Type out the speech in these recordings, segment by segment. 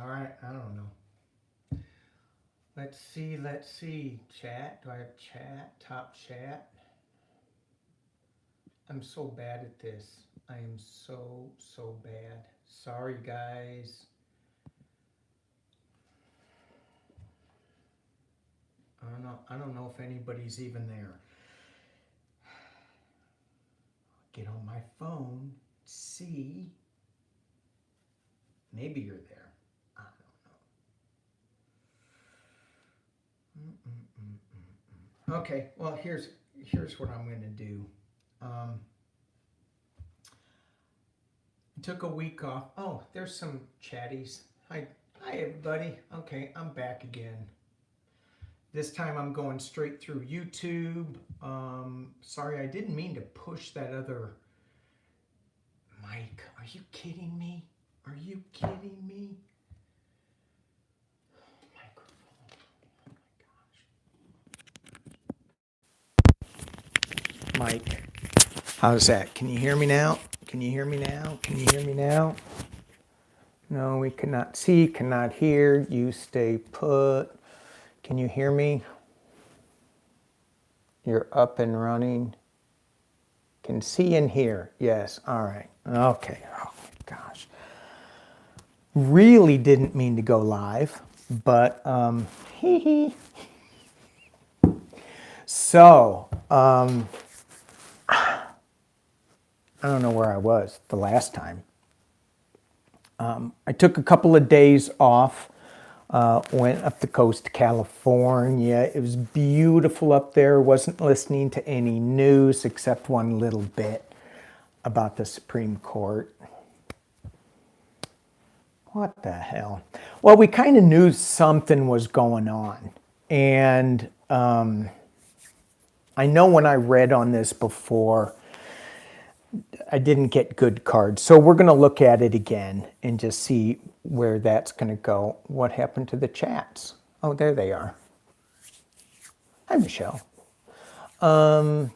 All right, I don't know. Let's see. Chat. Do I have chat? Top chat. I'm so bad at this. I am so bad. Sorry, guys. I don't know if anybody's even there. Get on my phone. See. Maybe you're there. I don't know. Okay. Well, here's what I'm going to do. Um, Took a week off. Oh, there's some chatties. Hi everybody. Okay, I'm back again. This time I'm going straight through YouTube. Sorry, I didn't mean to push that other mic. Are you kidding me? Are you kidding me? Microphone. Oh my gosh. Mic. How's that? Can you hear me now? Can you hear me now? Can you hear me now? No, we cannot see, cannot hear. You stay put. Can you hear me? You're up and running. Can see and hear. Yes. All right. Okay. Oh my gosh. Really didn't mean to go live, but hee hee. So, I don't know where I was the last time. I took a couple of days off. Went up the coast to California. It was beautiful up there. Wasn't listening to any news except one little bit about the Supreme Court. What the hell? Well, we kind of knew something was going on. And I know when I read on this before, I didn't get good cards. So we're going to look at it again and just see where that's going to go. What happened to the chats? Oh, there they are. Hi, Michelle. So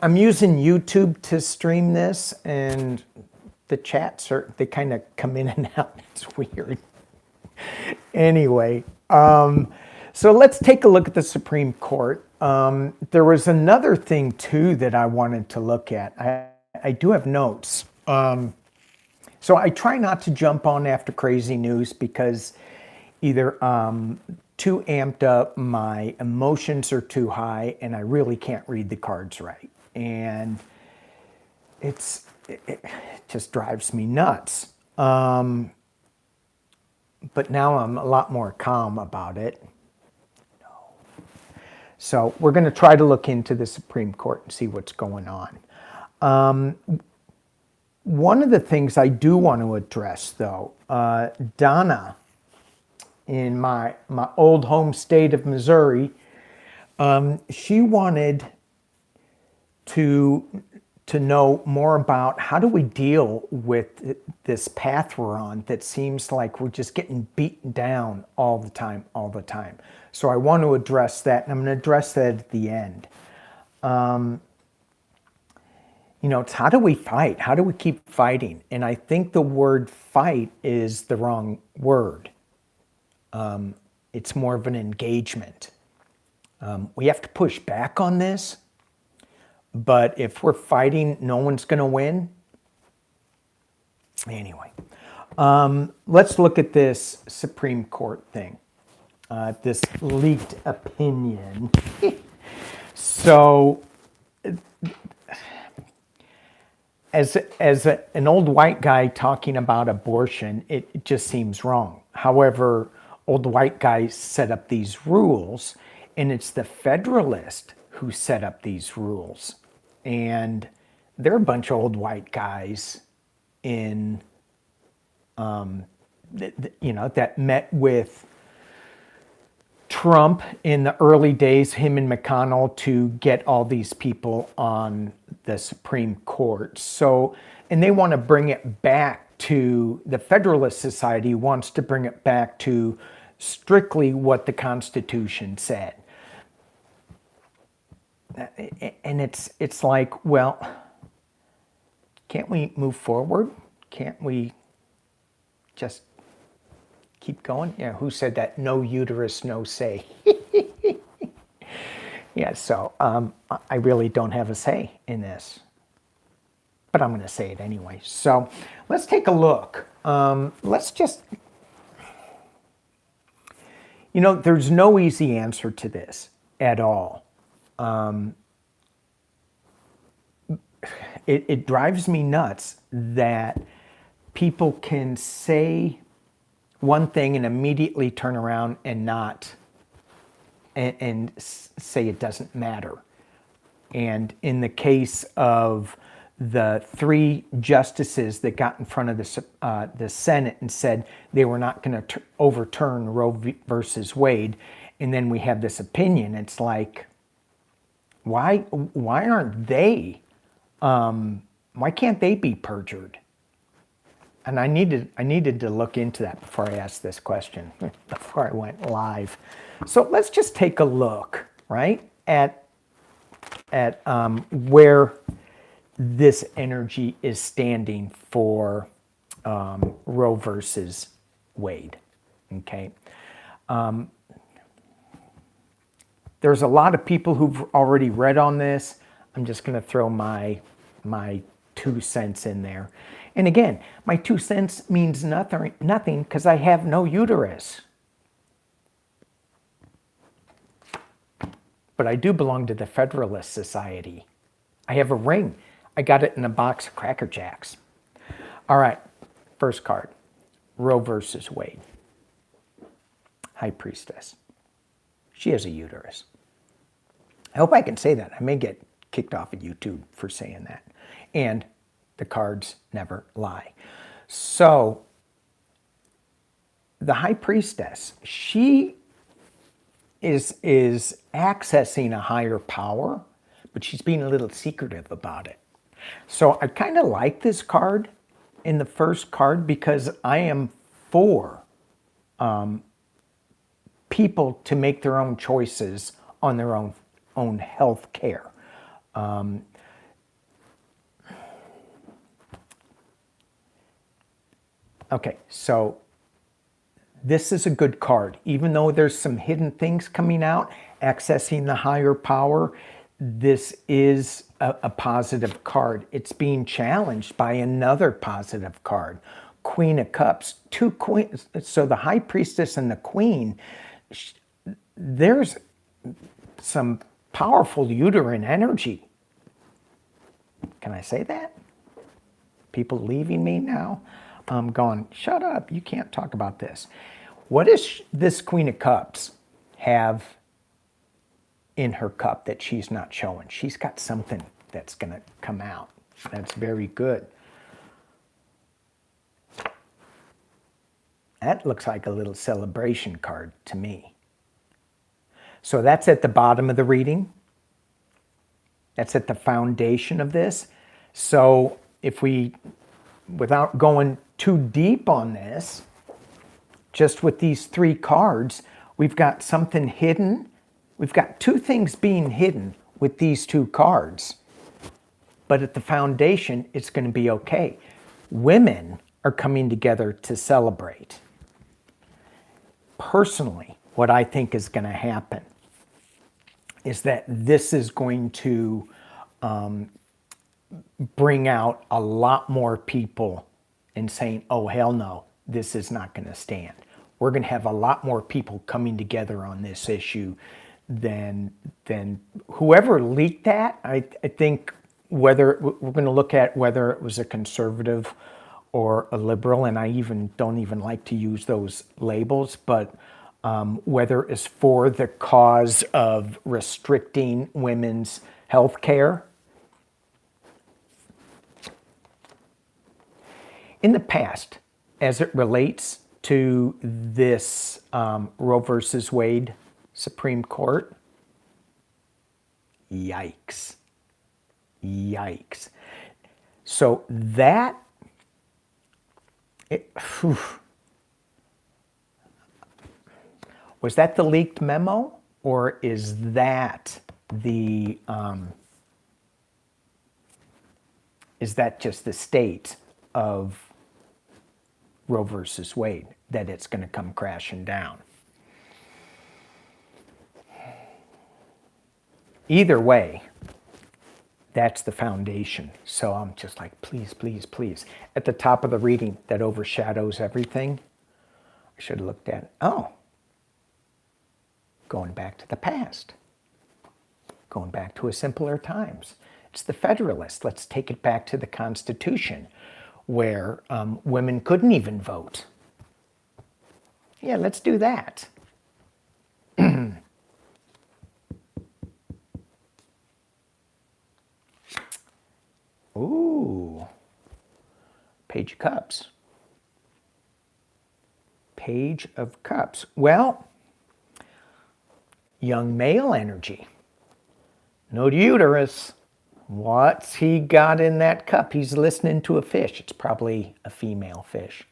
I'm using YouTube to stream this, and the chats they kind of come in and out. It's weird. Anyway, so let's take a look at the Supreme Court. There was another thing too that I wanted to look at. I do have notes. So I try not to jump on after crazy news because either too amped up, my emotions are too high, and I really can't read the cards right. And it just drives me nuts. But now I'm a lot more calm about it. So we're going to try to look into the Supreme Court and see what's going on. One of the things I do want to address, though, Donna, in my old home state of Missouri, she wanted to know more about how do we deal with this path we're on that seems like we're just getting beaten down all the time. So I want to address that, and I'm going to address that at the end. It's how do we fight? How do we keep fighting? And I think the word fight is the wrong word. It's more of an engagement. We have to push back on this, but if we're fighting, no one's going to win. Anyway, let's look at this Supreme Court thing, this leaked opinion. So, as an old white guy talking about abortion, it just seems wrong. However, old white guys set up these rules, and it's the Federalist who set up these rules. And they're a bunch of old white guys in, that met with Trump in the early days, him and McConnell, to get all these people on the Supreme Court. So, and they want to bring it back to, the Federalist Society wants to bring it back to strictly what the Constitution said. And it's like, well, can't we move forward? Can't we just keep going. Yeah, who said that? No uterus, no say. Yeah, so I really don't have a say in this, but I'm going to say it anyway. So let's take a look. Let's just, there's no easy answer to this at all. It drives me nuts that people can say one thing and immediately turn around and not, and say it doesn't matter. And in the case of the 3 justices that got in front of the Senate and said they were not going to overturn Roe versus Wade, and then we have this opinion, it's like, why aren't they? Why can't they be perjured? And I needed to look into that before I asked this question, before I went live. So let's just take a look, right, at where this energy is standing for Roe versus Wade. Okay. There's a lot of people who've already read on this. I'm just going to throw my 2 cents in there. And again, my 2 cents means nothing because I have no uterus. But I do belong to the Federalist Society. I have a ring. I got it in a box of Cracker Jacks. All right, first card, Roe versus Wade. High Priestess. She has a uterus. I hope I can say that. I may get kicked off of YouTube for saying that. And the cards never lie. So the High Priestess, she is accessing a higher power, but she's being a little secretive about it. So I kind of like this card in the first card because I am for people to make their own choices on their own health care. Okay, so this is a good card. Even though there's some hidden things coming out, accessing the higher power, this is a positive card. It's being challenged by another positive card, Queen of Cups. 2 queens. So the High Priestess and the Queen, there's some powerful uterine energy. Can I say that? People leaving me now? I'm going, shut up, you can't talk about this. What does this Queen of Cups have in her cup that she's not showing? She's got something that's going to come out. That's very good. That looks like a little celebration card to me. So that's at the bottom of the reading. That's at the foundation of this. So if we, without going too deep on this, just with these 3 cards, we've got something hidden. We've got 2 things being hidden with these 2 cards. But at the foundation, it's going to be okay. Women are coming together to celebrate. Personally, what I think is going to happen is that this is going to bring out a lot more people and saying, oh, hell no, this is not going to stand. We're going to have a lot more people coming together on this issue than whoever leaked that. I think whether we're going to look at whether it was a conservative or a liberal, and I don't even like to use those labels, but whether it's for the cause of restricting women's health care. In the past, as it relates to this Roe versus Wade Supreme Court, yikes. Yikes. So that, was that the leaked memo, or is that the, is that just the state of Roe versus Wade, that it's going to come crashing down. Either way, that's the foundation. So I'm just like, please, please, please. At the top of the reading that overshadows everything, I should have looked at, going back to the past, going back to a simpler times. It's the Federalist. Let's take it back to the Constitution, where women couldn't even vote. Yeah, let's do that. Ooh, Page of Cups. Page of Cups. Well, young male energy. No uterus. What's he got in that cup? He's listening to a fish. It's probably a female fish.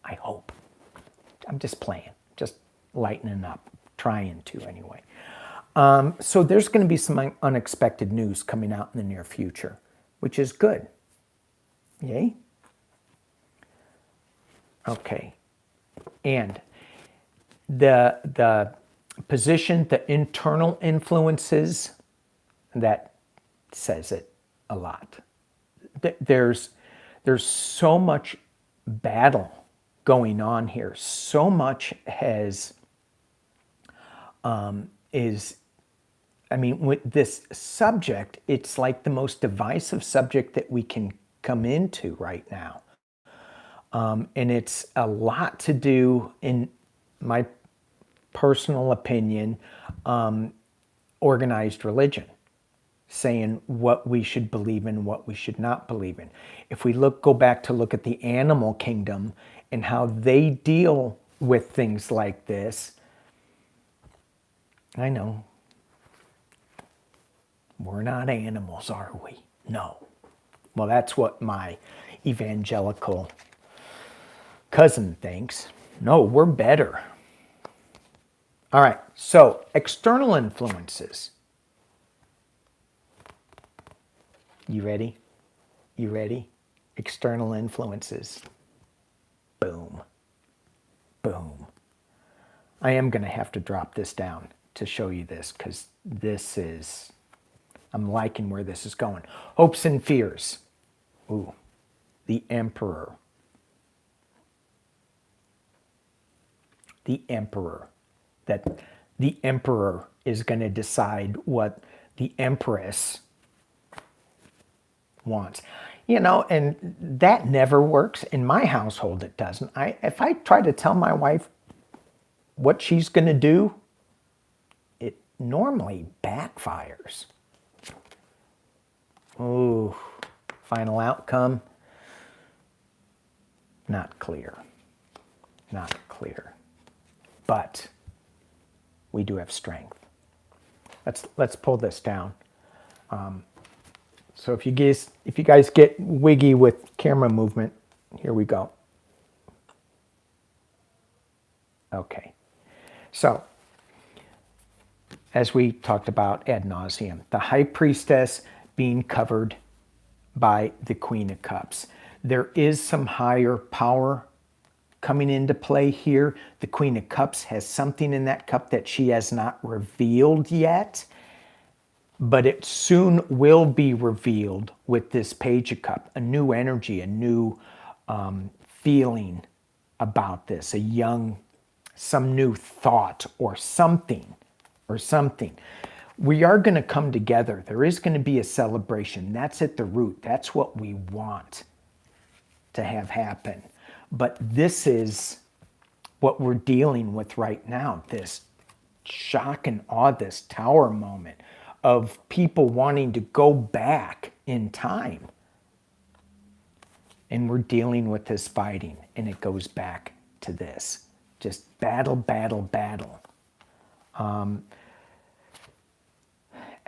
I hope. I'm just playing, just lightening up, trying to anyway. So there's going to be some unexpected news coming out in the near future, which is good. Yay? Okay. And the position, the internal influences, that says it a lot. There's so much battle going on here. So much has with this subject, it's like the most divisive subject that we can come into right now. And it's a lot to do, in my personal opinion, organized religion, saying what we should believe in, what we should not believe in. If we go back to look at the animal kingdom and how they deal with things like this, I know, we're not animals, are we? No. Well, that's what my evangelical cousin thinks. No, we're better. All right, so external influences. You ready? You ready? External influences. Boom. Boom. I am going to have to drop this down to show you this, because this is, I'm liking where this is going. Hopes and fears. Ooh, the Emperor. The Emperor. That the Emperor is going to decide what the Empress wants. You know, and that never works. In my household, it doesn't. If I try to tell my wife what she's going to do, it normally backfires. Ooh, final outcome, not clear. Not clear. But we do have strength. Let's pull this down. So if you guys get wiggy with camera movement, here we go. Okay. So, as we talked about ad nauseum, the high priestess being covered by the Queen of Cups. There is some higher power coming into play here. The Queen of Cups has something in that cup that she has not revealed yet, but it soon will be revealed with this Page of Cups. A new energy, a new feeling about this, some new thought or something. We are going to come together. There is going to be a celebration. That's at the root. That's what we want to have happen. But this is what we're dealing with right now, this shock and awe, this tower moment of people wanting to go back in time. And we're dealing with this fighting, and it goes back to this. Just battle, battle, battle.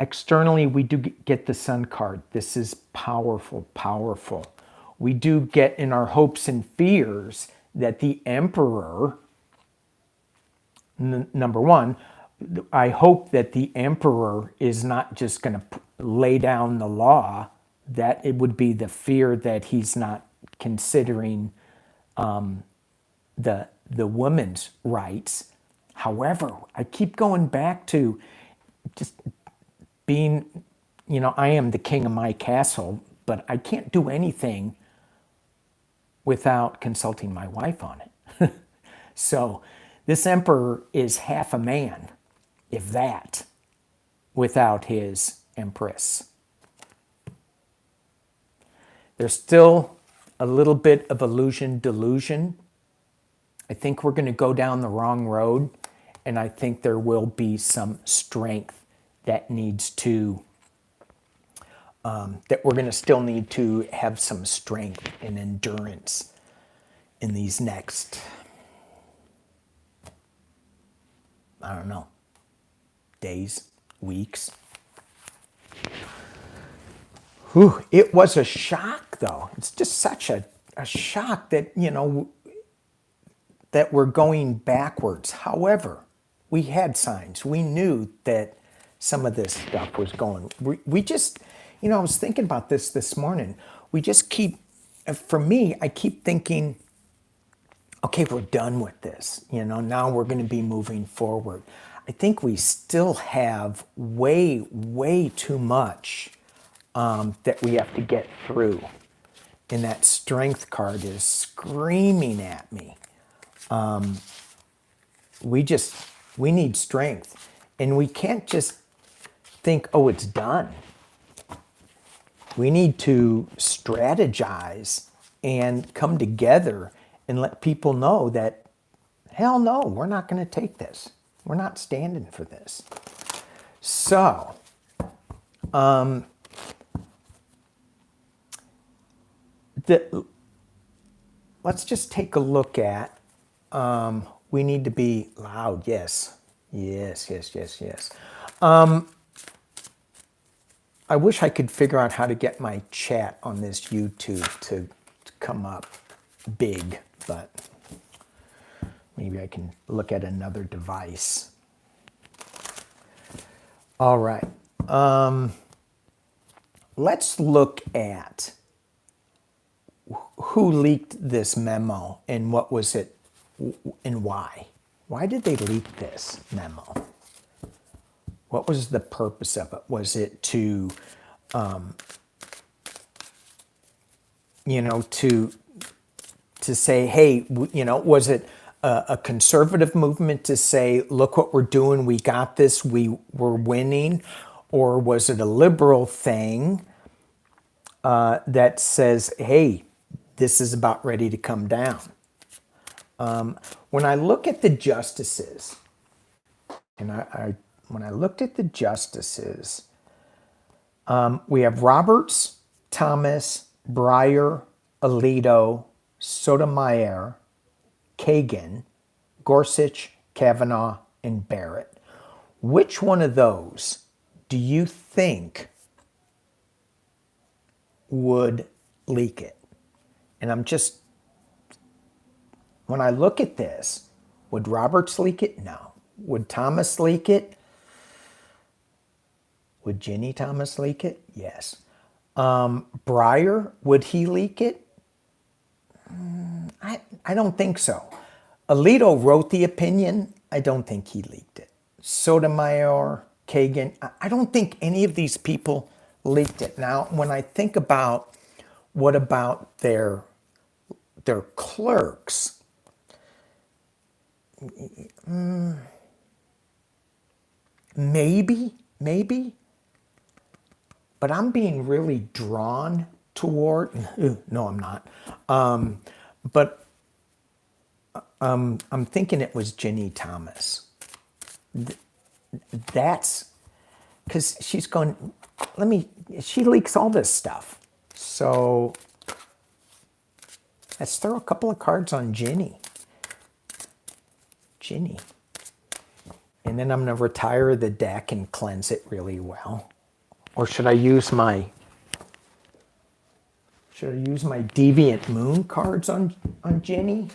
Externally, we do get the Sun card. This is powerful, powerful. We do get in our hopes and fears that the Emperor, number one, I hope that the Emperor is not just going to lay down the law, that it would be the fear that he's not considering the women's rights. However, I keep going back to just being, I am the king of my castle, but I can't do anything without consulting my wife on it. So this emperor is half a man, if that, without his empress. There's still a little bit of illusion delusion. I think we're going to go down the wrong road, and I think there will be some strength that needs to, that we're going to still need to have some strength and endurance in these next, I don't know, days, weeks. Whew, it was a shock, though. It's just such a shock that, that we're going backwards. However, we had signs. We knew that some of this stuff was going. We just, I was thinking about this morning. We just keep, for me, I keep thinking, okay, we're done with this. Now we're going to be moving forward. I think we still have way, way too much that we have to get through. And that strength card is screaming at me. We need strength. And we can't just think, oh, it's done. We need to strategize and come together and let people know that, hell no, we're not going to take this. We're not standing for this. So, let's just take a look at, we need to be loud. Yes. I wish I could figure out how to get my chat on this YouTube to come up big, but maybe I can look at another device. All right. Let's look at who leaked this memo and what was it and why. Why did they leak this memo? What was the purpose of it? Was it to, to say, hey, was it a conservative movement to say, look what we're doing, we got this, we're winning? Or was it a liberal thing that says, hey, this is about ready to come down? When I look at the justices, and when I looked at the justices, we have Roberts, Thomas, Breyer, Alito, Sotomayor, Kagan, Gorsuch, Kavanaugh, and Barrett. Which one of those do you think would leak it? And when I look at this, would Roberts leak it? No. Would Thomas leak it? Would Ginny Thomas leak it? Yes. Breyer, would he leak it? I don't think so. Alito wrote the opinion. I don't think he leaked it. Sotomayor, Kagan, I don't think any of these people leaked it. Now, when I think about what about their clerks, maybe, but I'm being really drawn toward, no, I'm not. But I'm thinking it was Ginny Thomas. That's because she's going, she leaks all this stuff. So let's throw a couple of cards on Ginny. And then I'm going to retire the deck and cleanse it really well. Or should I use my Deviant Moon cards on Ginny?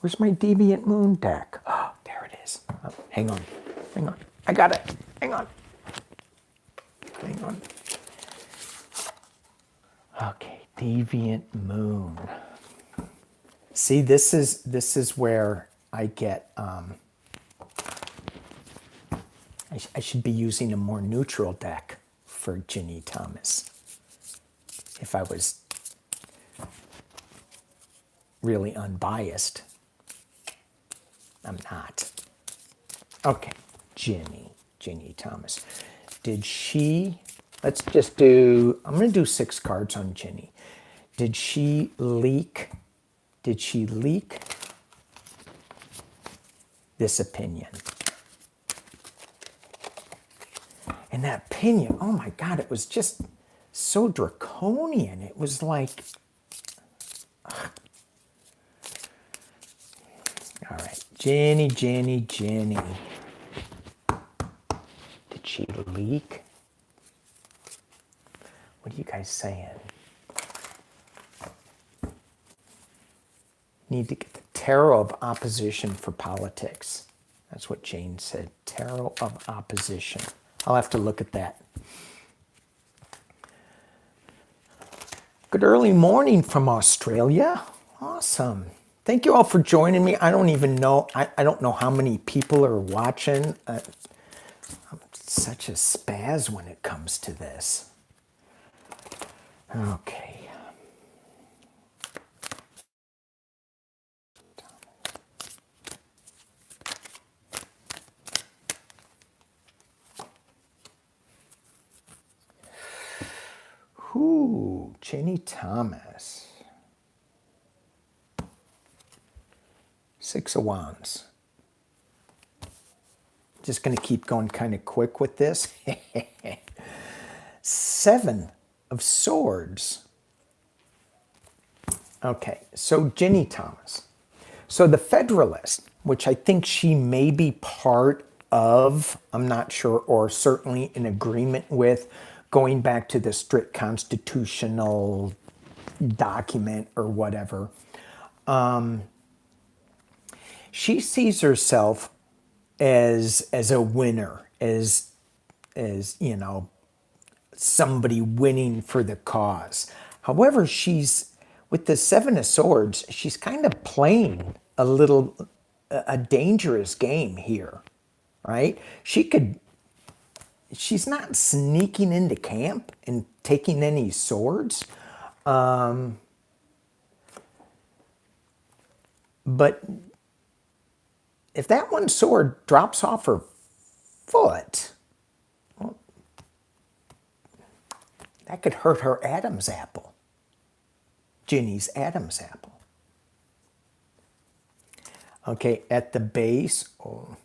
Where's my Deviant Moon deck? Oh, there it is. Oh, hang on. I got it. Hang on. Okay, Deviant Moon. See, this is where I get. I should be using a more neutral deck for Ginny Thomas. If I was really unbiased, I'm not. Okay, Ginny Thomas. Did she? Let's just do. I'm going to do 6 cards on Ginny. Did she leak? Did she leak this opinion? And that opinion, oh my God, it was just so draconian. It was like, ugh. All right, Ginny. Did she leak? What are you guys saying? Need to get the tarot of opposition for politics. That's what Jane said, tarot of opposition. I'll have to look at that. Good early morning from Australia. Awesome. Thank you all for joining me. I don't even know, I don't know how many people are watching. I'm such a spaz when it comes to this. Okay. Ooh, Ginny Thomas. 6 of Wands. Just going to keep going kind of quick with this. 7 of Swords. Okay, so Ginny Thomas. So the Federalist, which I think she may be part of, I'm not sure, or certainly in agreement with, going back to the strict constitutional document or whatever. She sees herself as a winner, as you know, somebody winning for the cause. However, she's with the 7 of Swords, she's kind of playing a dangerous game here, right? She's not sneaking into camp and taking any swords. But if that one sword drops off her foot, well, that could hurt her Adam's apple. Ginny's Adam's apple. Okay, at the base. Oh.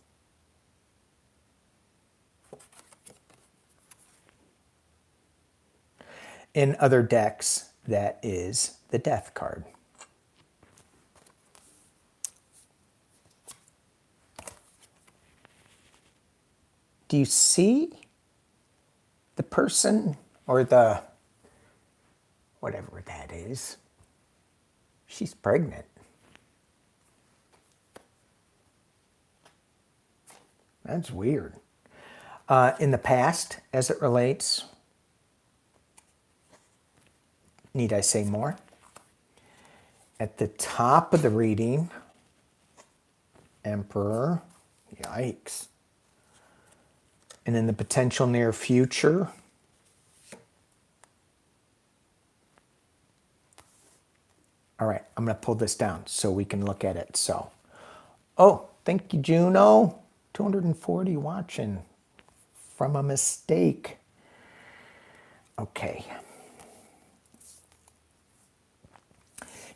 In other decks, that is the Death card. Do you see the person or the whatever that is? She's pregnant. That's weird. In the past, as it relates, need I say more? At the top of the reading, Emperor, yikes. And in the potential near future, all right, I'm going to pull this down so we can look at it. So, oh, thank you, Juno. 240 watching from a mistake. Okay.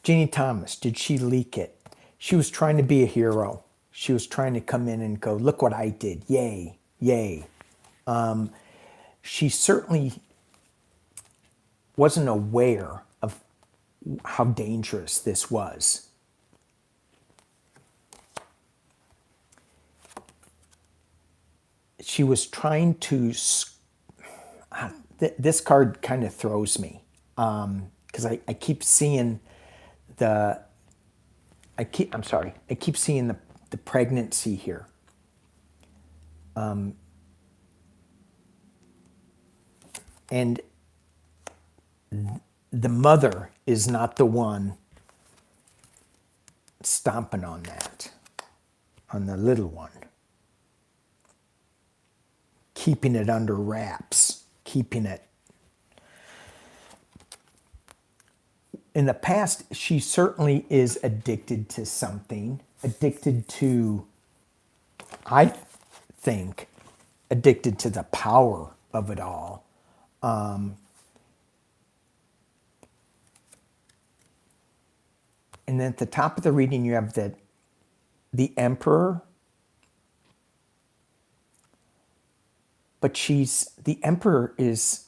Ginny Thomas, did she leak it? She was trying to be a hero. She was trying to come in and go, look what I did. Yay, yay. She certainly wasn't aware of how dangerous this was. She was trying to, this card kind of throws me, because I keep seeing I keep seeing the pregnancy here. And the mother is not the one stomping on that, on the little one. Keeping it under wraps, keeping it. In the past, she certainly is addicted to something, addicted to, I think, addicted to the power of it all. And then at the top of the reading, you have the emperor. But the emperor is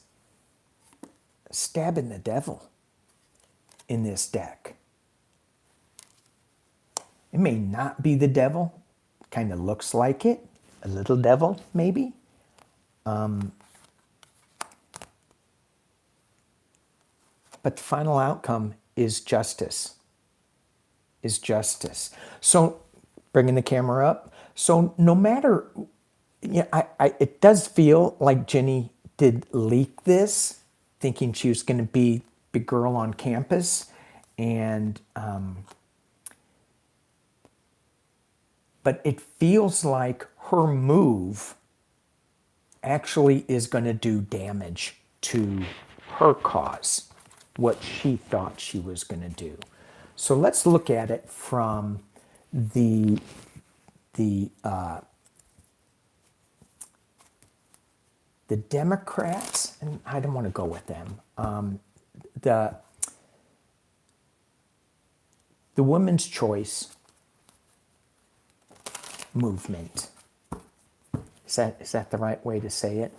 stabbing the devil in this deck. It may not be the devil. Kind of looks like it. A little devil, maybe. But the final outcome is justice. Is justice. So, bringing the camera up. So, no matter, it does feel like Jenny did leak this, thinking she was going to be big girl on campus, and but it feels like her move actually is going to do damage to her cause, what she thought she was going to do. So let's look at it from the Democrats, and I don't want to go with them. The women's choice movement. Is that the right way to say it?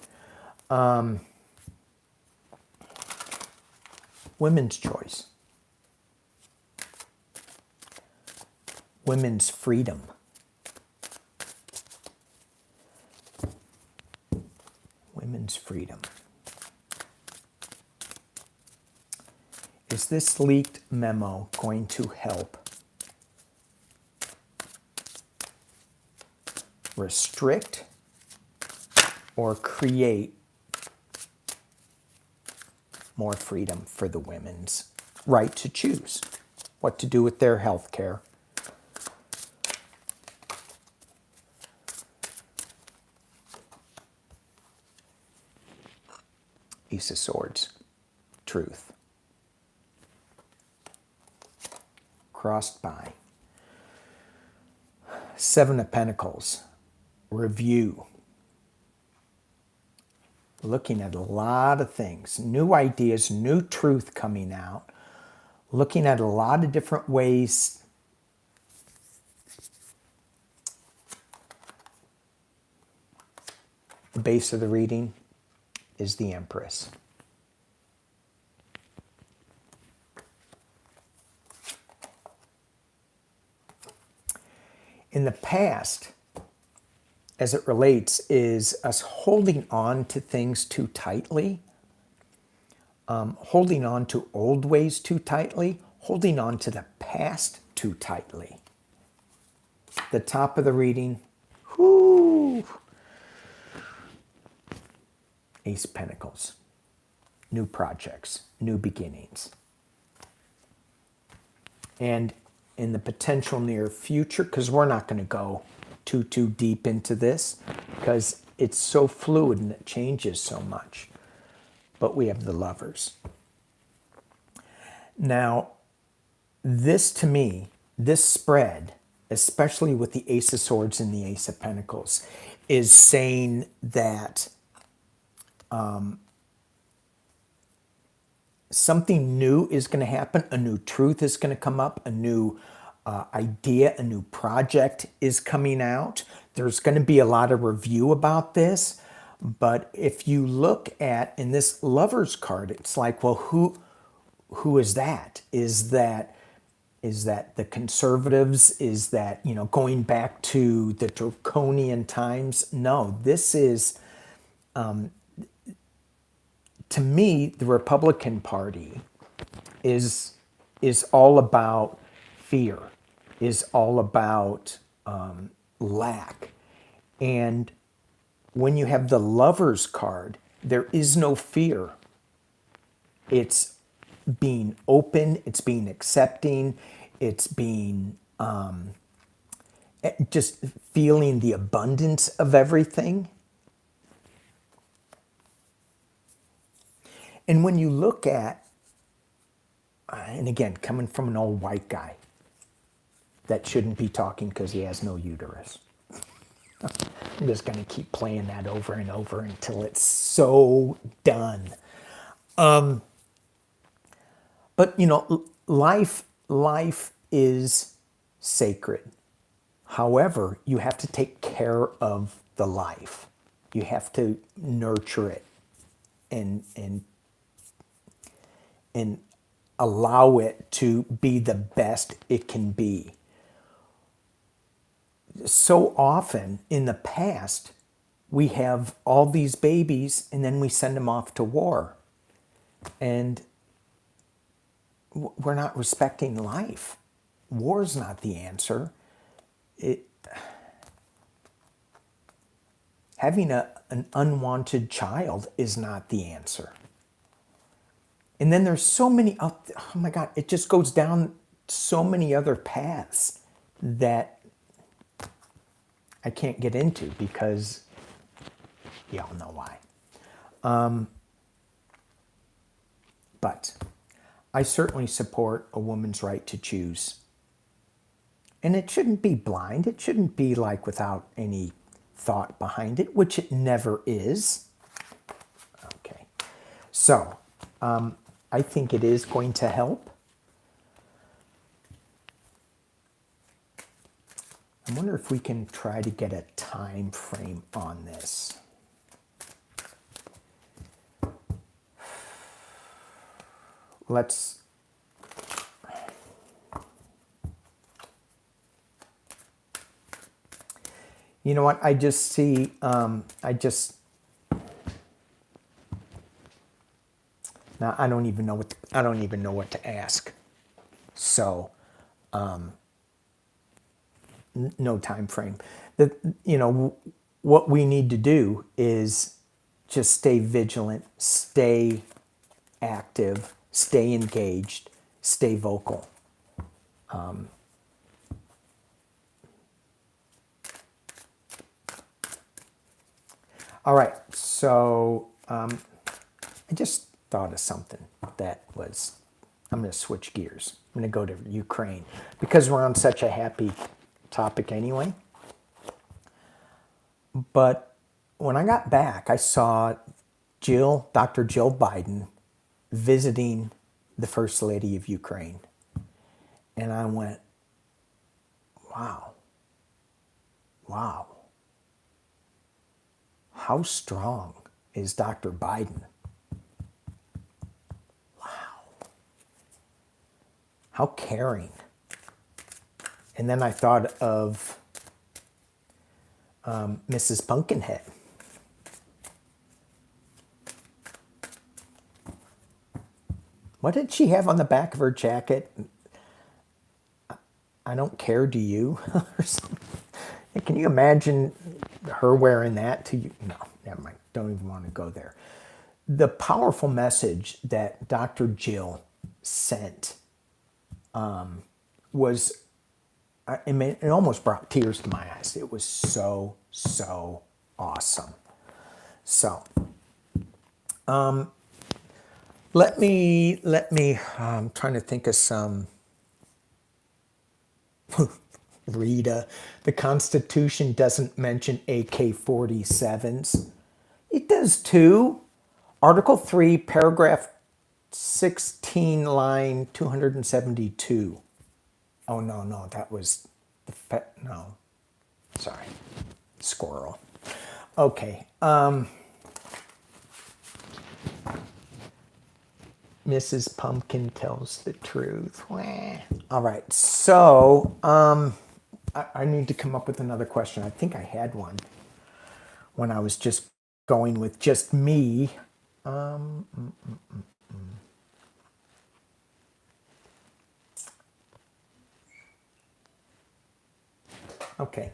Women's choice. Women's freedom. Women's freedom. Is this leaked memo going to help restrict or create more freedom for the women's right to choose what to do with their health care? Ace of Swords, truth. Crossed by. Seven of Pentacles, review. Looking at a lot of things, new ideas, new truth coming out, looking at a lot of different ways. The base of the reading is the Empress. In the past, as it relates, is us holding on to things too tightly, holding on to old ways too tightly, holding on to the past too tightly. The top of the reading, whoo, Ace of Pentacles, new projects, new beginnings. And in the potential near future, because we're not going to go too deep into this, because it's so fluid and it changes so much. But we have the Lovers. Now, this to me, this spread, especially with the Ace of Swords and the Ace of Pentacles, is saying that something new is going to happen, a new truth is going to come up, a new idea, a new project is coming out. There's going to be a lot of review about this, but if you look at, in this Lovers card, it's like, well, who is that? Is that the conservatives? Is that, going back to the draconian times? No, this is, to me, the Republican Party is all about fear, is all about lack. And when you have the Lovers card, there is no fear. It's being open, it's being accepting, it's being just feeling the abundance of everything. And when you look at, and again, coming from an old white guy that shouldn't be talking because he has no uterus. I'm just going to keep playing that over and over until it's so done. But you know, life is sacred. However, you have to take care of the life. You have to nurture it and allow it to be the best it can be. So often in the past, we have all these babies and then we send them off to war. And we're not respecting life. War's not the answer. Having an unwanted child is not the answer. And then there's so many, oh my God, it just goes down so many other paths that I can't get into because y'all know why. But I certainly support a woman's right to choose. And it shouldn't be blind. It shouldn't be like without any thought behind it, which it never is. Okay. So, I think it is going to help. I wonder if we can try to get a time frame on this. Let's... You know what? I just see, now I don't even know what to ask. So, no time frame. What we need to do is just stay vigilant, stay active, stay engaged, stay vocal. All right, so I just thought of something that was, I'm going to switch gears. I'm going to go to Ukraine because we're on such a happy topic anyway. But when I got back, I saw Dr. Jill Biden visiting the First Lady of Ukraine. And I went, wow. How strong is Dr. Biden? Wow. How caring. And then I thought of Mrs. Pumpkinhead. What did she have on the back of her jacket? I don't care, do you? Or something. Can you imagine her wearing that to you? No, never mind. Don't even want to go there. The powerful message that Dr. Jill sent was, I mean, it almost brought tears to my eyes. It was so, so awesome. So, let me, I'm trying to think of some. Rita, the Constitution doesn't mention AK-47s. It does too. Article 3, paragraph 16, line 272. Oh, no, that was no. Sorry. Squirrel. Okay. Mrs. Pumpkin tells the truth. All right, so I need to come up with another question. I think I had one when I was just going with just me. Okay,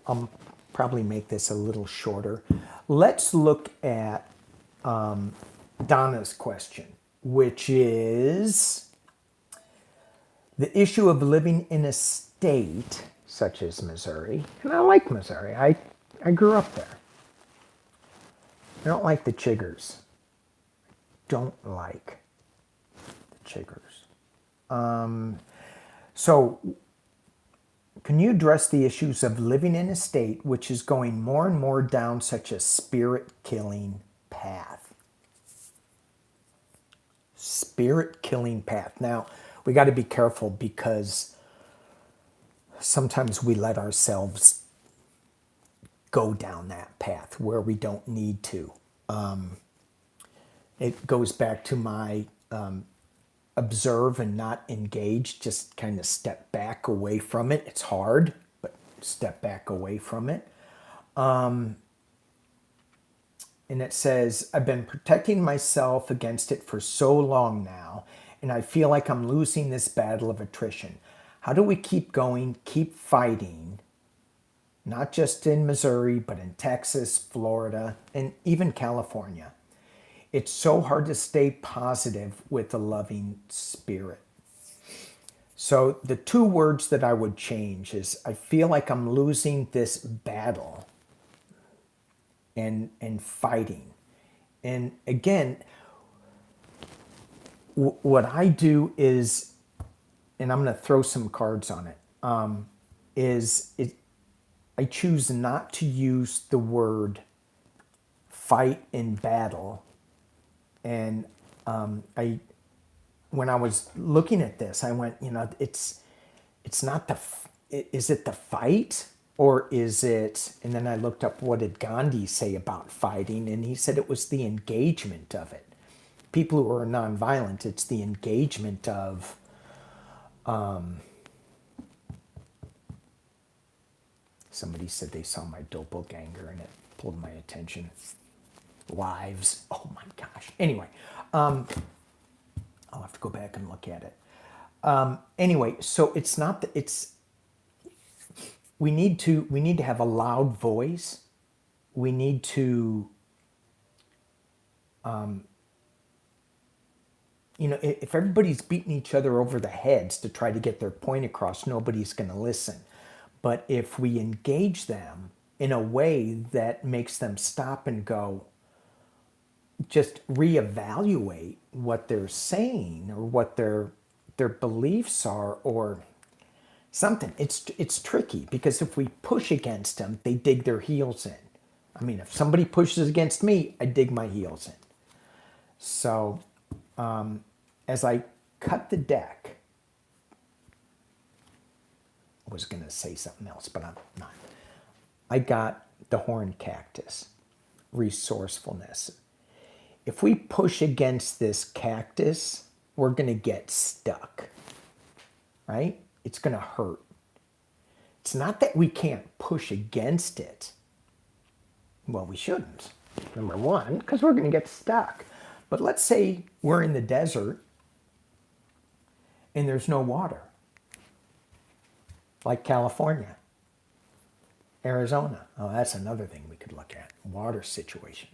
I'll probably make this a little shorter. Let's look at Donna's question, which is the issue of living in a state such as Missouri, and I like Missouri. I grew up there. I don't like the chiggers. Don't like the chiggers. So can you address the issues of living in a state which is going more and more down such a spirit-killing path? Spirit-killing path. Now, we got to be careful because sometimes we let ourselves go down that path where we don't need to. It goes back to my observe and not engage, just kind of step back away from it. It's hard, but step back away from it. And it says, I've been protecting myself against it for so long now, and I feel like I'm losing this battle of attrition. How do we keep going, keep fighting, not just in Missouri, but in Texas, Florida, and even California? It's so hard to stay positive with a loving spirit. So the two words that I would change is, I feel like I'm losing this battle and fighting. And again, what I do is, and I'm going to throw some cards on it, I choose not to use the word fight in battle. And when I was looking at this, I went, it's not is it the fight, or is it, and then I looked up what did Gandhi say about fighting, and he said it was the engagement of it. People who are nonviolent, it's the engagement of, somebody said they saw my doppelganger and it pulled my attention. Lives. Oh my gosh. Anyway, I'll have to go back and look at it. Anyway, so it's not that it's, we need to have a loud voice. We need to, if everybody's beating each other over the heads to try to get their point across, nobody's going to listen. But if we engage them in a way that makes them stop and go, just reevaluate what they're saying or what their beliefs are or something. It's tricky because if we push against them, they dig their heels in. I mean, if somebody pushes against me, I dig my heels in. So as I cut the deck, I was going to say something else, but I'm not. I got the horned cactus, resourcefulness. If we push against this cactus, we're going to get stuck, right? It's going to hurt. It's not that we can't push against it. Well, we shouldn't, number one, because we're going to get stuck. But let's say we're in the desert and there's no water, like California, Arizona. Oh, that's another thing we could look at, water situation.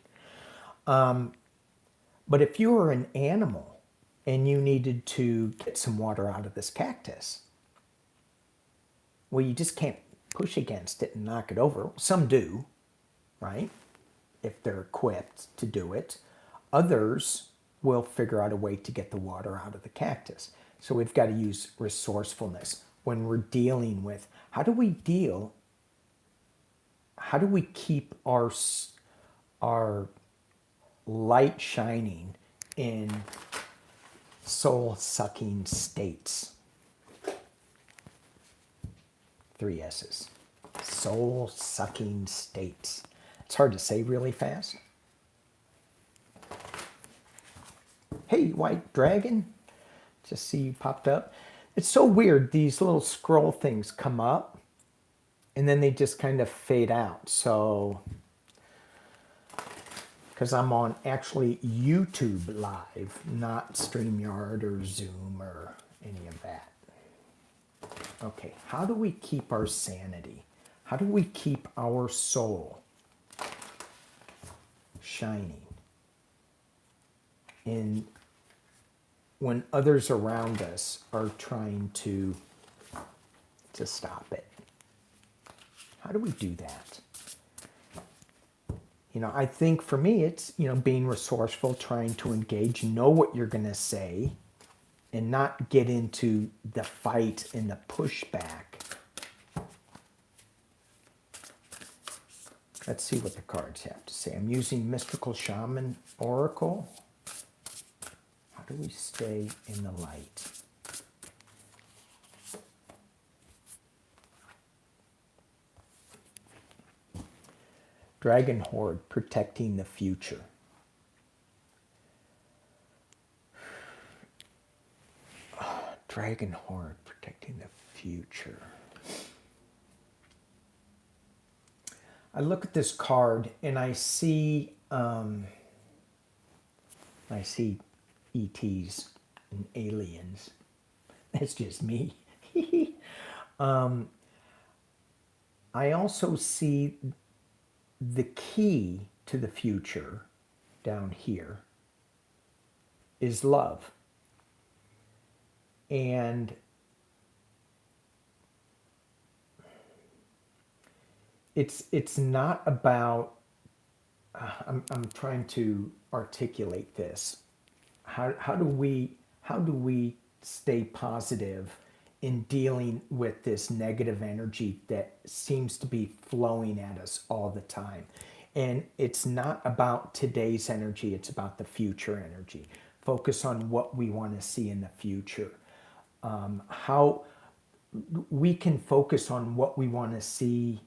But if you were an animal and you needed to get some water out of this cactus, well, you just can't push against it and knock it over. Some do, right? If they're equipped to do it. Others will figure out a way to get the water out of the cactus. So we've got to use resourcefulness when we're dealing with, how do we keep our light shining in soul-sucking states? 3 S's. Soul-sucking states. It's hard to say really fast. Hey, white dragon. Just see you popped up. It's so weird. These little scroll things come up and then they just kind of fade out. So, because I'm on actually YouTube Live, not StreamYard or Zoom or any of that. Okay, how do we keep our sanity? How do we keep our soul shining when others around us are trying to, to stop it? How do we do that? I think for me, it's, being resourceful, trying to engage, know what you're going to say, and not get into the fight and the pushback. Let's see what the cards have to say. I'm using Mystical Shaman Oracle. How do we stay in the light? Dragon Horde, protecting the future. Dragon Horde, protecting the future. I look at this card and I see ETs and aliens. That's just me. I also see the key to the future down here is love. And it's not about, I'm trying to articulate this. How do we stay positive in dealing with this negative energy that seems to be flowing at us all the time? And it's not about today's energy, it's about the future energy. Focus on what we want to see in the future. How we can focus on what we want to see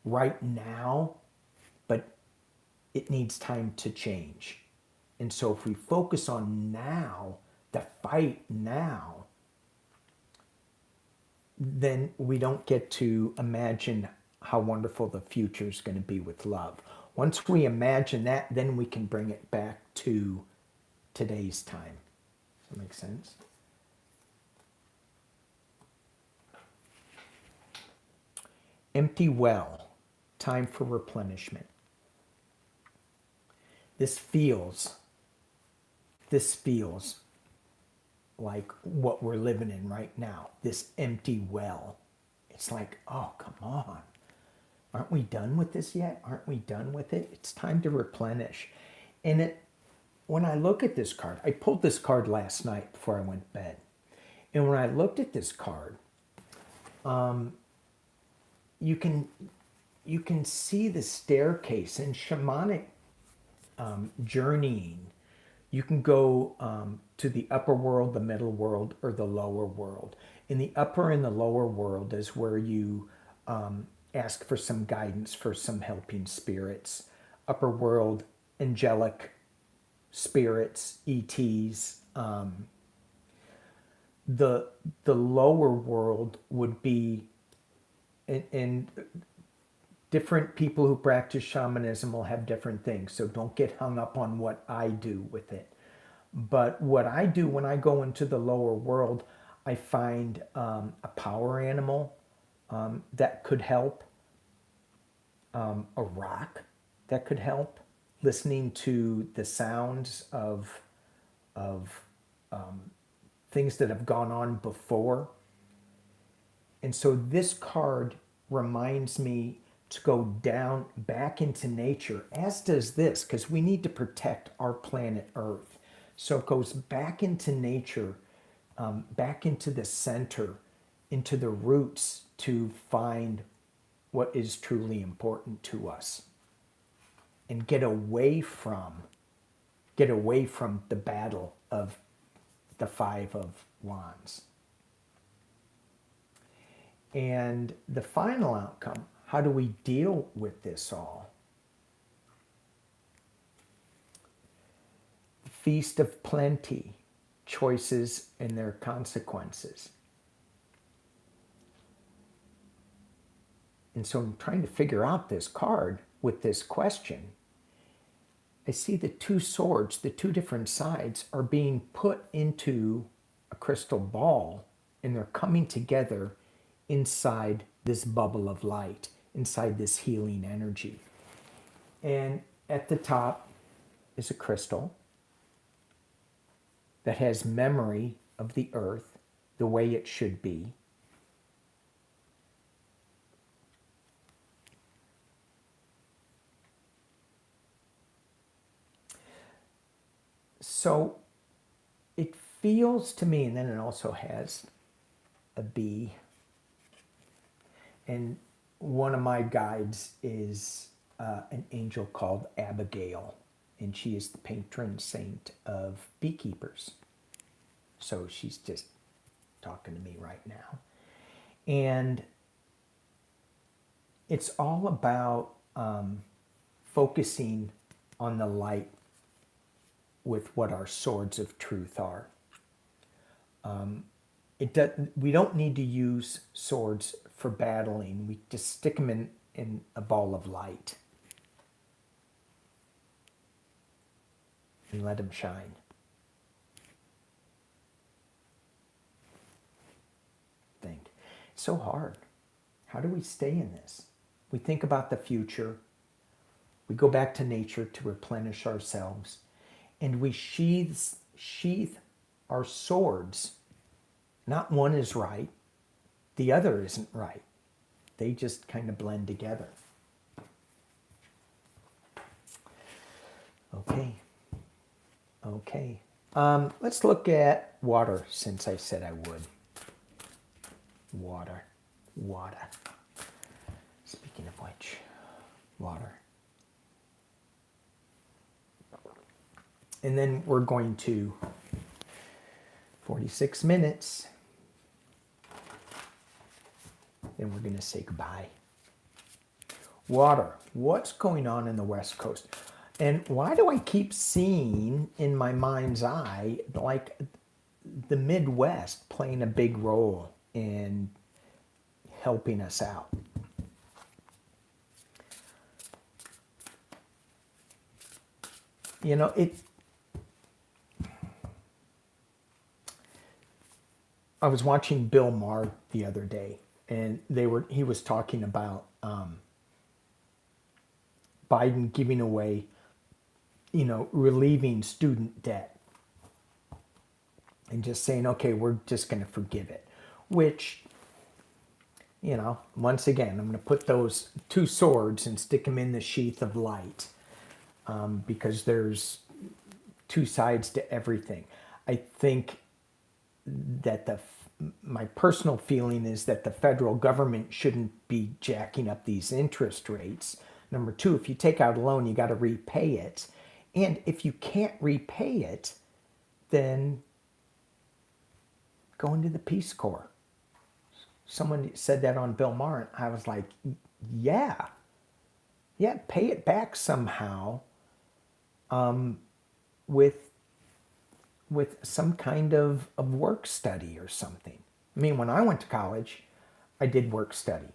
right now, but it needs time to change. And so if we focus on now, the fight now, then we don't get to imagine how wonderful the future is going to be with love. Once we imagine that, then we can bring it back to today's time. Does that make sense? Empty well, time for replenishment. This feels like what we're living in right now, this empty well. It's like, oh, come on. Aren't we done with this yet? Aren't we done with it? It's time to replenish. And when I look at this card, I pulled this card last night before I went to bed. And when I looked at this card, you can see the staircase in shamanic journeying. You can go to the upper world, the middle world, or the lower world. In the upper and the lower world is where you ask for some guidance, for some helping spirits. Upper world, angelic spirits, ETs. The lower world would be, and different people who practice shamanism will have different things, so don't get hung up on what I do with it. But what I do when I go into the lower world, I find a power animal that could help, a rock that could help, listening to the sounds of things that have gone on before. And so this card reminds me to go down back into nature, as does this, because we need to protect our planet Earth. So it goes back into nature, back into the center, into the roots to find what is truly important to us, and get away from the battle of the Five of Wands. And the final outcome, how do we deal with this all? The Feast of Plenty, choices and their consequences. And so I'm trying to figure out this card with this question. I see the two swords, the two different sides, are being put into a crystal ball, and they're coming together inside this bubble of light, inside this healing energy. And at the top is a crystal that has memory of the earth the way it should be. So it feels to me, and then it also has a B. And one of my guides is an angel called Abigail, and she is the patron saint of beekeepers. So she's just talking to me right now. And it's all about focusing on the light with what our swords of truth are. We don't need to use swords for battling. We just stick them in a ball of light and let them shine. Think. It's so hard. How do we stay in this? We think about the future. We go back to nature to replenish ourselves. And we sheath our swords. Not one is right. The other isn't right. They just kind of blend together. Okay. Let's look at water, since I said I would. Water. Speaking of which, water. And then we're going to 46 minutes. Then we're going to say goodbye. Water. What's going on in the West Coast? And why do I keep seeing in my mind's eye like the Midwest playing a big role in helping us out? You know, I was watching Bill Maher the other day, and he was talking about Biden giving away, relieving student debt and just saying, okay, we're just going to forgive it, which, once again, I'm going to put those two swords and stick them in the sheath of light, because there's two sides to everything. I think that my personal feeling is that the federal government shouldn't be jacking up these interest rates. Number two, if you take out a loan, you got to repay it. And if you can't repay it, then go into the Peace Corps. Someone said that on Bill Maher, and I was like, yeah, pay it back somehow, with some kind of work study or something. I mean, when I went to college, I did work study.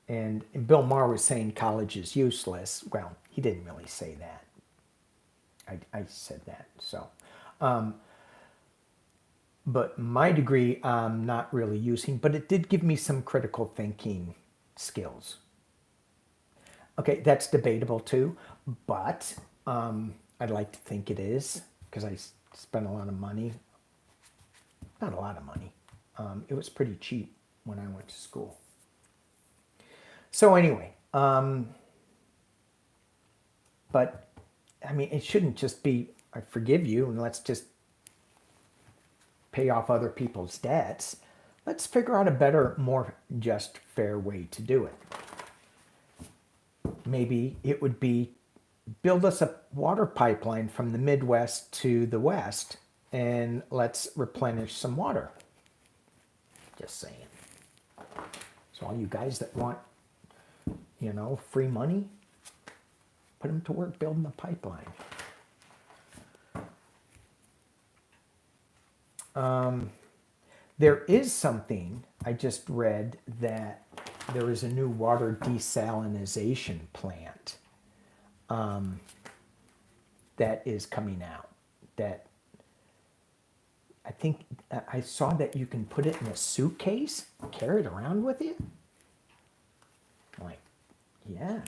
And Bill Maher was saying college is useless. Well, he didn't really say that. I said that. So, but my degree I'm not really using, but it did give me some critical thinking skills. Okay, that's debatable too, but I'd like to think it is, because I spent a lot of money. Not a lot of money. It was pretty cheap when I went to school. So anyway, but I mean, it shouldn't just be, I forgive you and let's just pay off other people's debts. Let's figure out a better, more just, fair way to do it. Maybe it would be build us a water pipeline from the Midwest to the West, and let's replenish some water. Just saying. So all you guys that want, free money, put them to work building a pipeline. There is something I just read, that there is a new water desalination plant that is coming out, that I think I saw that you can put it in a suitcase, carry it around with you. I'm like, yeah.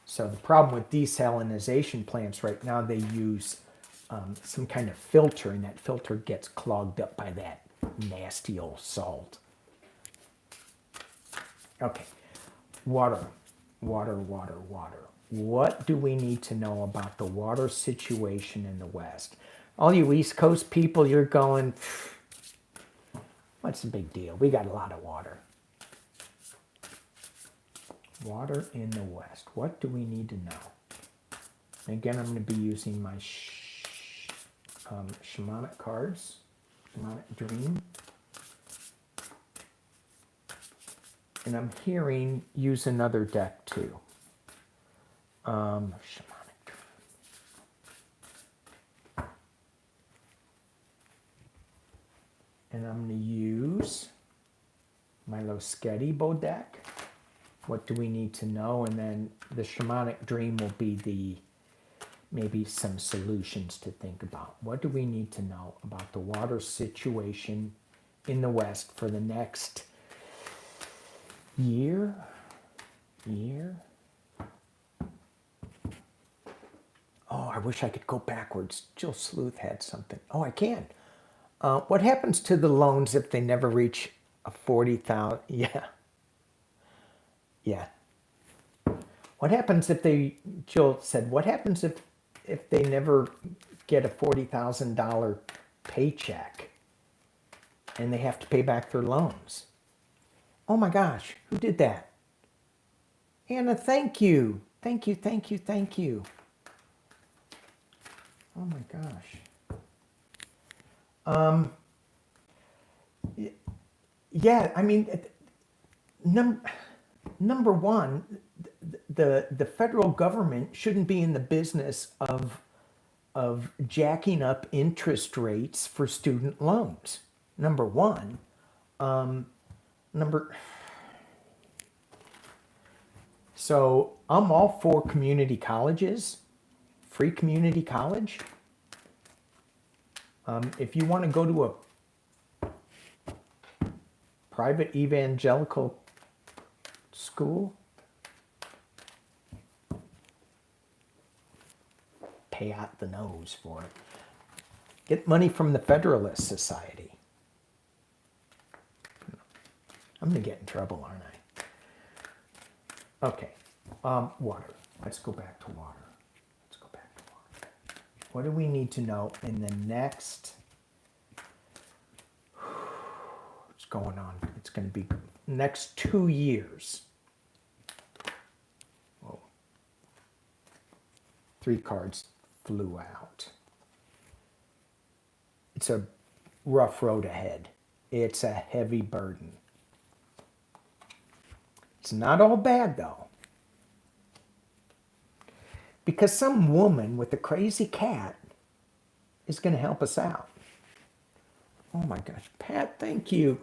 So the problem with desalination plants right now, they use some kind of filter, and that filter gets clogged up by that nasty old salt. Okay, water. What do we need to know about the water situation in the West? All you East Coast people, you're going, what's the big deal? We got a lot of water. Water in the West. What do we need to know? And again, I'm going to be using my shamanic cards, shamanic dream. And I'm hearing use another deck too. Shamanic dream. And I'm going to use my Losketibo deck. What do we need to know? And then the shamanic dream will be the maybe some solutions to think about. What do we need to know about the water situation in the West for the next year? Oh, I wish I could go backwards. Jill Sleuth had something. Oh, I can. What happens to the loans if they never reach a 40,000? Yeah. Yeah. What happens if they, Jill said, what happens if they never get a $40,000 paycheck and they have to pay back their loans? Oh my gosh, who did that? Anna, thank you. Thank you, thank you, thank you. Oh my gosh. Yeah, I mean, number one, the federal government shouldn't be in the business of jacking up interest rates for student loans. Number one. So I'm all for community colleges, free community college. If you want to go to a private evangelical school, pay out the nose for it. Get money from the Federalist Society. I'm going to get in trouble, aren't I? Okay. Water. Let's go back to water. What do we need to know in the next... What's going on? It's going to be next 2 years. Whoa. 3 cards flew out. It's a rough road ahead. It's a heavy burden. It's not all bad, though. Because some woman with a crazy cat is going to help us out. Oh my gosh. Pat, thank you.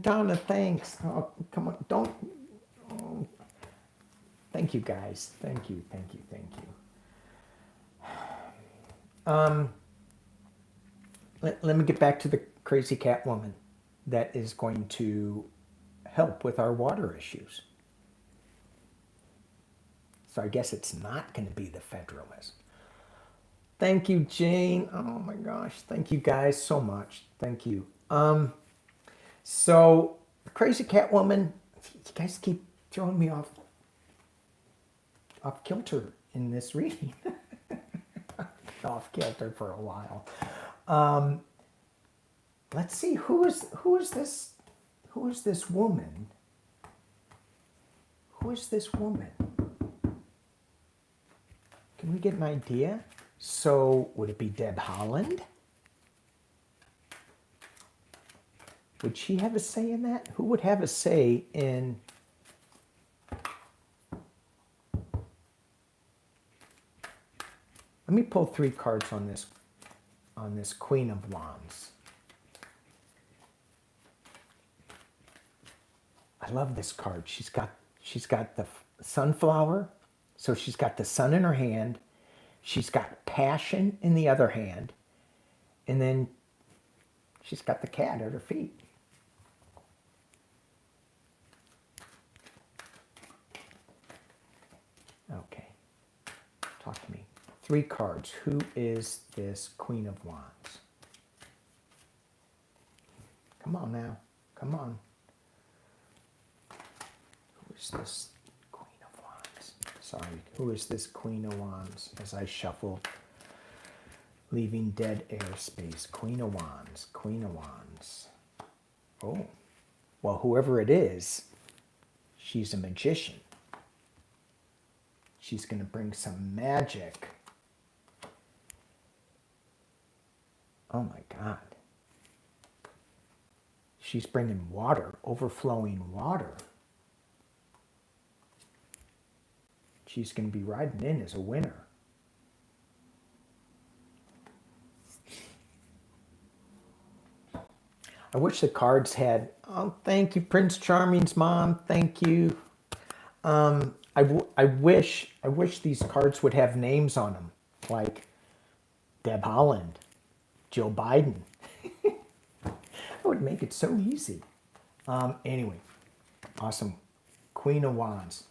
Donna, thanks. Oh, come on. Don't. Oh. Thank you, guys. Thank you, thank you, thank you. Let me get back to the crazy cat woman that is going to help with our water issues. So I guess it's not going to be the Federalist. Thank you, Jane. Oh my gosh. Thank you guys so much. Thank you. So crazy cat woman, you guys keep throwing me off kilter in this reading. Off kilter for a while. Let's see, who is this woman? Who is this woman? Can we get an idea? So, would it be Deb Holland? Would she have a say in that? Who would have a say in... Let me pull 3 cards on this Queen of Wands. I love this card. She's got the sunflower. So she's got the sun in her hand, she's got passion in the other hand, and then she's got the cat at her feet. Okay, talk to me. 3 cards. Who is this Queen of Wands? Come on now, come on. Who is this? Sorry, who is this Queen of Wands as I shuffle, leaving dead airspace? Queen of Wands, Queen of Wands. Oh, well, whoever it is, she's a magician. She's going to bring some magic. Oh my God. She's bringing water, overflowing water. She's going to be riding in as a winner. I wish the cards had, oh, thank you, Prince Charming's mom. Thank you. I wish these cards would have names on them, like Deb Haaland, Joe Biden. That would make it so easy. Anyway, awesome. Queen of Wands,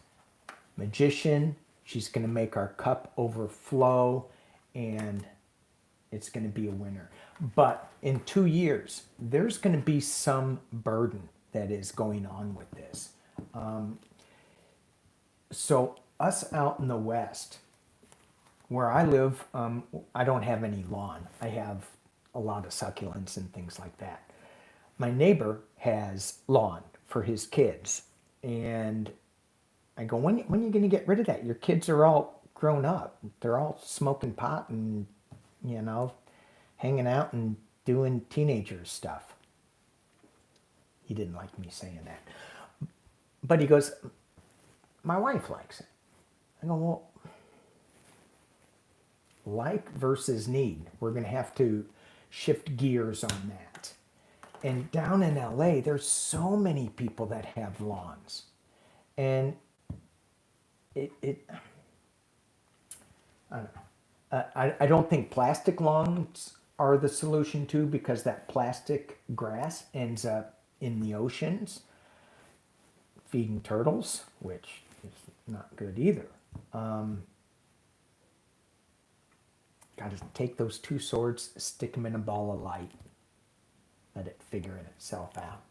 magician. She's going to make our cup overflow, and it's going to be a winner. But in 2 years, there's going to be some burden that is going on with this. So us out in the West, where I live, I don't have any lawn. I have a lot of succulents and things like that. My neighbor has lawn for his kids. And I go, when are you going to get rid of that? Your kids are all grown up. They're all smoking pot and, hanging out and doing teenager stuff. He didn't like me saying that. But he goes, my wife likes it. I go, well, like versus need. We're going to have to shift gears on that. And down in LA, there's so many people that have lawns. And I don't know. I don't think plastic lawns are the solution too, because that plastic grass ends up in the oceans feeding turtles, which is not good either. Got to take those two swords, stick them in a ball of light, let it figure itself out.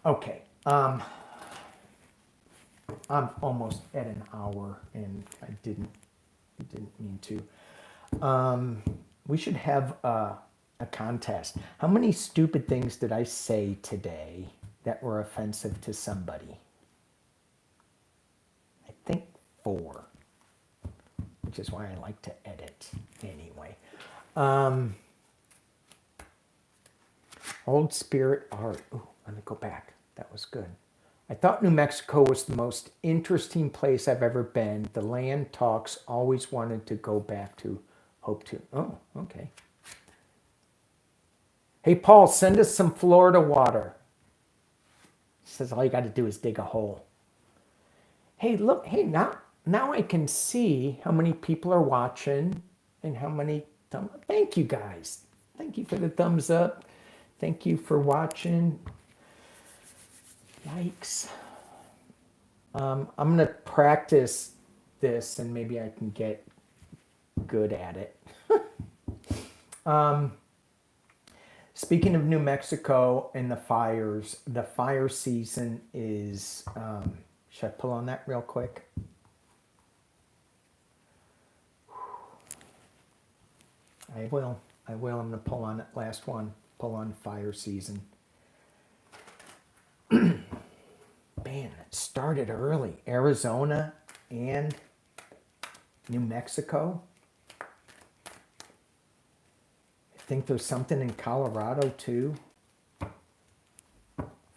Okay, I'm almost at an hour, and I didn't mean to. We should have a contest. How many stupid things did I say today that were offensive to somebody? I think 4, which is why I like to edit anyway. Old Spirit Art. Ooh, let me go back. That was good. I thought New Mexico was the most interesting place I've ever been. The land talks, always wanted to go back to, hope to. Oh, okay. Hey, Paul, send us some Florida water. He says all you got to do is dig a hole. Hey, look, hey, now I can see how many people are watching and how many thank you guys. Thank you for the thumbs up. Thank you for watching. Yikes. I'm going to practice this and maybe I can get good at it. Speaking of New Mexico and the fires, the fire season is, should I pull on that real quick? I will. I'm going to pull on it. Last one. Pull on fire season. Man, it started early. Arizona and New Mexico. I think there's something in Colorado too.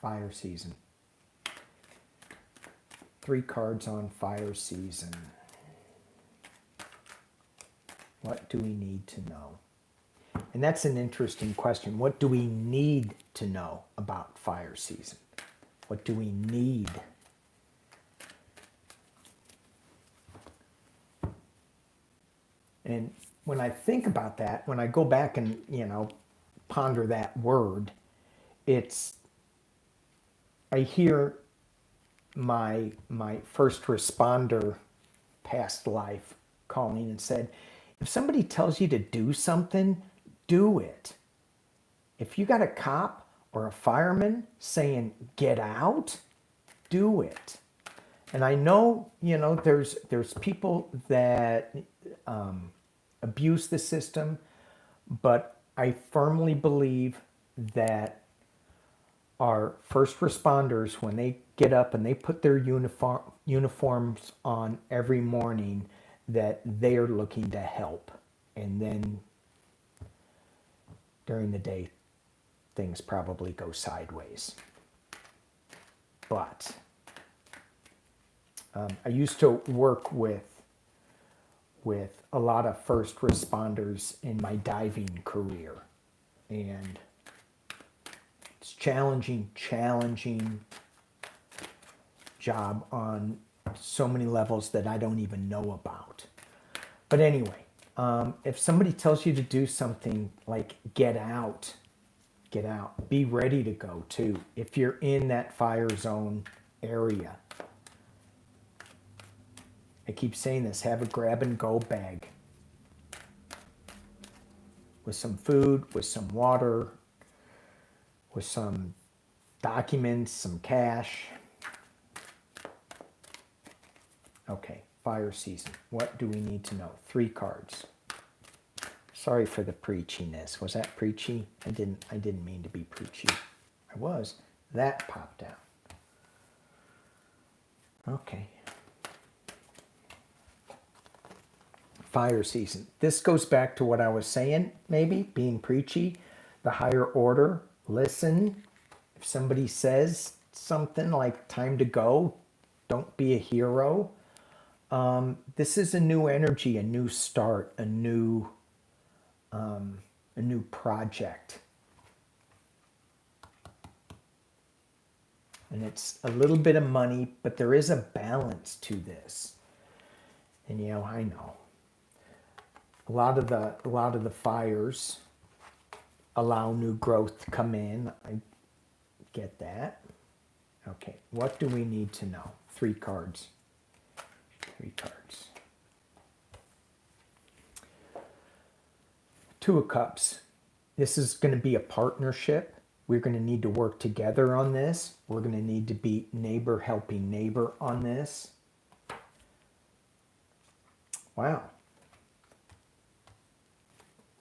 Fire season. 3 cards on fire season. What do we need to know? And that's an interesting question. What do we need to know about fire season? What do we need? And when I think about that, when I go back and, ponder that word, I hear my first responder past life calling and said, if somebody tells you to do something, do it. If you got a cop or a fireman saying, get out, do it. And I know, there's people that abuse the system, but I firmly believe that our first responders, when they get up and they put their uniforms on every morning, that they are looking to help. And then during the day, things probably go sideways. But I used to work with a lot of first responders in my diving career, and it's challenging job on so many levels that I don't even know about. But anyway, if somebody tells you to do something, like get out, be ready to go too. If you're in that fire zone area, I keep saying this, have a grab and go bag with some food, with some water, with some documents, some cash. Okay, fire season. What do we need to know? 3 cards. Sorry for the preachiness. Was that preachy? I didn't mean to be preachy. I was. That popped out. Okay. Fire season. This goes back to what I was saying, maybe, being preachy. The higher order, listen. If somebody says something like time to go, don't be a hero. This is a new energy, a new start, a new project. And it's a little bit of money, but there is a balance to this. And I know. A lot of the fires allow new growth to come in. I get that. Okay, what do we need to know? 3 cards. 3 cards. 2 of Cups. This is going to be a partnership. We're going to need to work together on this. We're going to need to be neighbor helping neighbor on this. Wow.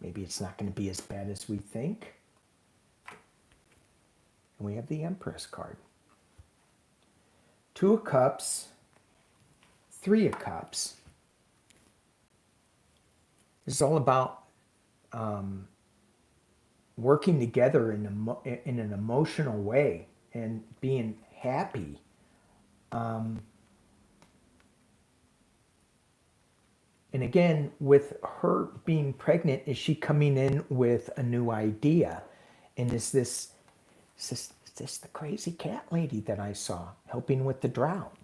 Maybe it's not going to be as bad as we think. And we have the Empress card. 2 of Cups. 3 of Cups. This is all about working together in an emotional way and being happy. And again, with her being pregnant, is she coming in with a new idea? And is this the crazy cat lady that I saw helping with the drought?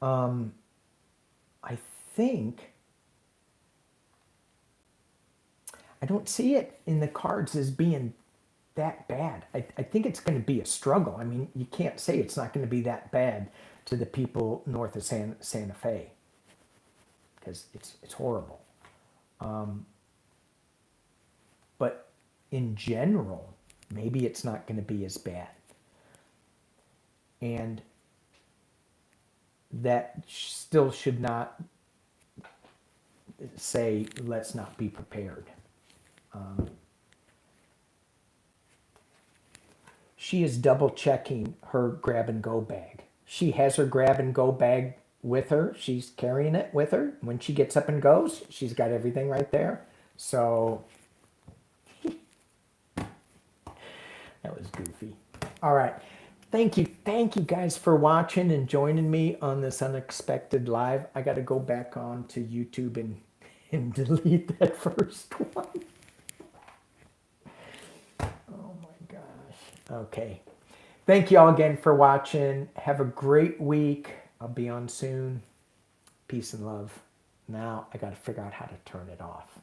I think, I don't see it in the cards as being that bad. I think it's going to be a struggle. I mean, you can't say it's not going to be that bad to the people north of Santa Fe, because it's horrible. But in general, maybe it's not going to be as bad. And that still should not say, let's not be prepared. She is double checking her grab and go bag. She has her grab and go bag with her. She's carrying it with her. When she gets up and goes, she's got everything right there. So that was goofy. All right. Thank you guys for watching and joining me on this unexpected live. I got to go back on to YouTube and delete that first one. Oh my gosh. Okay. Thank you all again for watching. Have a great week. I'll be on soon. Peace and love. Now I got to figure out how to turn it off.